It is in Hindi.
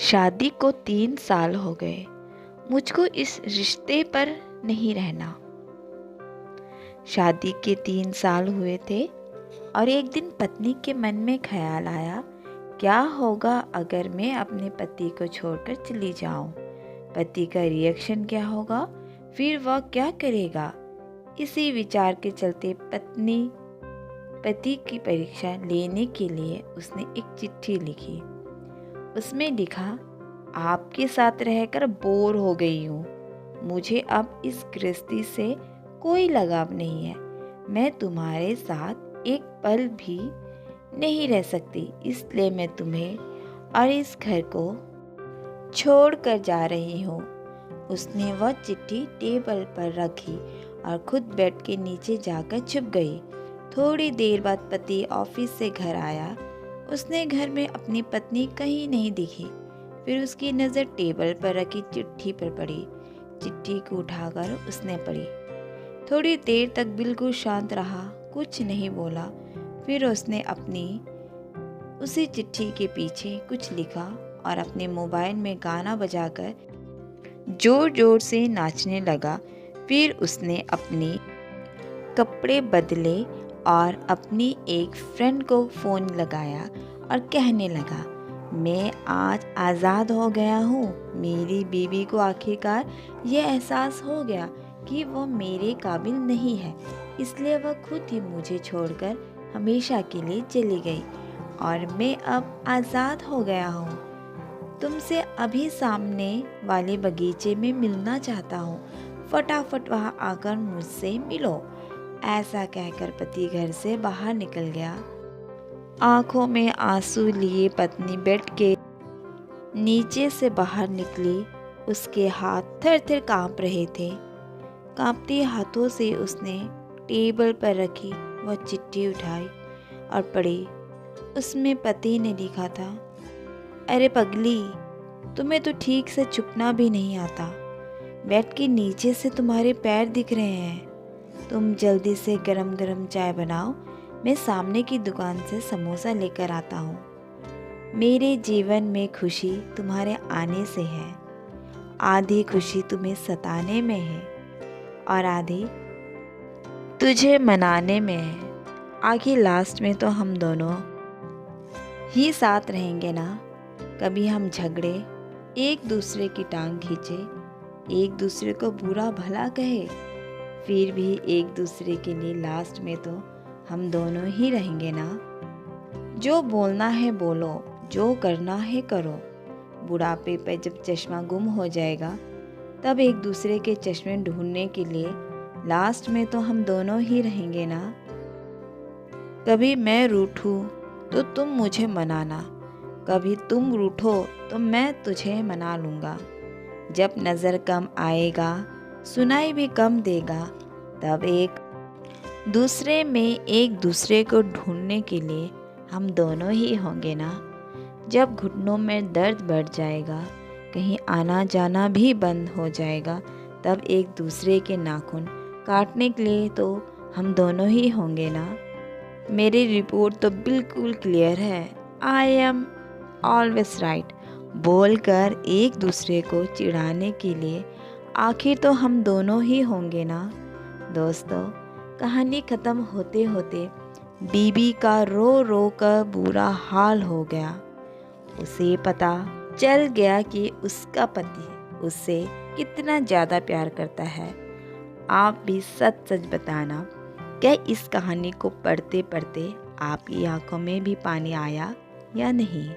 शादी को 3 साल हो गए। मुझको इस रिश्ते पर नहीं रहना। शादी के 3 साल हुए थे और एक दिन पत्नी के मन में ख्याल आया, क्या होगा अगर मैं अपने पति को छोड़कर चली जाऊं? पति का रिएक्शन क्या होगा? फिर वह क्या करेगा? इसी विचार के चलते पति की परीक्षा लेने के लिए उसने एक चिट्ठी लिखी। उसमें लिखा, आपके साथ रहकर बोर हो गई हूँ। मुझे अब इस गृहस्थी से कोई लगाव नहीं है। मैं तुम्हारे साथ एक पल भी नहीं रह सकती, इसलिए मैं तुम्हें और इस घर को छोड़ कर जा रही हूँ। उसने वह चिट्ठी टेबल पर रखी और खुद बेड के नीचे जाकर छुप गई। थोड़ी देर बाद पति ऑफिस से घर आया। उसने घर में अपनी पत्नी कहीं नहीं दिखी। फिर उसकी नज़र टेबल पर रखी चिट्ठी पर पड़ी। चिट्ठी को उठाकर उसने पढ़ी। थोड़ी देर तक बिल्कुल शांत रहा, कुछ नहीं बोला। फिर उसने अपनी उसी चिट्ठी के पीछे कुछ लिखा और अपने मोबाइल में गाना बजाकर जोर जोर से नाचने लगा। फिर उसने अपने कपड़े बदले और अपनी एक फ्रेंड को फ़ोन लगाया और कहने लगा, मैं आज आज़ाद हो गया हूँ। मेरी बीवी को आखिरकार ये एहसास हो गया कि वो मेरे काबिल नहीं है, इसलिए वह खुद ही मुझे छोड़कर हमेशा के लिए चली गई और मैं अब आज़ाद हो गया हूँ। तुमसे अभी सामने वाले बगीचे में मिलना चाहता हूँ। फटाफट वहाँ आकर मुझसे मिलो। ऐसा कहकर पति घर से बाहर निकल गया। आंखों में आंसू लिए पत्नी बेड के नीचे से बाहर निकली। उसके हाथ थर थर कांप रहे थे। कांपते हाथों से उसने टेबल पर रखी वह चिट्ठी उठाई और पढ़ी। उसमें पति ने लिखा था, अरे पगली, तुम्हें तो ठीक से छुपना भी नहीं आता। बेड के नीचे से तुम्हारे पैर दिख रहे हैं। तुम जल्दी से गरम गरम चाय बनाओ, मैं सामने की दुकान से समोसा लेकर आता हूँ। मेरे जीवन में खुशी तुम्हारे आने से है। आधी खुशी तुम्हें सताने में है और आधी तुझे मनाने में है। आखिर लास्ट में तो हम दोनों ही साथ रहेंगे ना। कभी हम झगड़े, एक दूसरे की टांग खींचे, एक दूसरे को बुरा भला कहे, फिर भी एक दूसरे के लिए लास्ट में तो हम दोनों ही रहेंगे ना। जो बोलना है बोलो, जो करना है करो। बुढ़ापे पे जब चश्मा गुम हो जाएगा तब एक दूसरे के चश्मे ढूंढने के लिए लास्ट में तो हम दोनों ही रहेंगे ना। कभी मैं रूठूं तो तुम मुझे मनाना, कभी तुम रूठो तो मैं तुझे मना लूँगा। जब नज़र कम आएगा, सुनाई भी कम देगा, तब एक दूसरे में एक दूसरे को ढूंढने के लिए हम दोनों ही होंगे ना। जब घुटनों में दर्द बढ़ जाएगा, कहीं आना जाना भी बंद हो जाएगा, तब एक दूसरे के नाखून काटने के लिए तो हम दोनों ही होंगे ना। मेरी रिपोर्ट तो बिल्कुल क्लियर है। आई एम ऑलवेज राइट बोलकर एक दूसरे को चिढ़ाने के लिए आखिर तो हम दोनों ही होंगे ना। दोस्तों, कहानी ख़त्म होते होते बीबी का रो रो कर बुरा हाल हो गया। उसे पता चल गया कि उसका पति उससे कितना ज़्यादा प्यार करता है। आप भी सच सच बताना, क्या इस कहानी को पढ़ते पढ़ते आपकी आंखों में भी पानी आया या नहीं?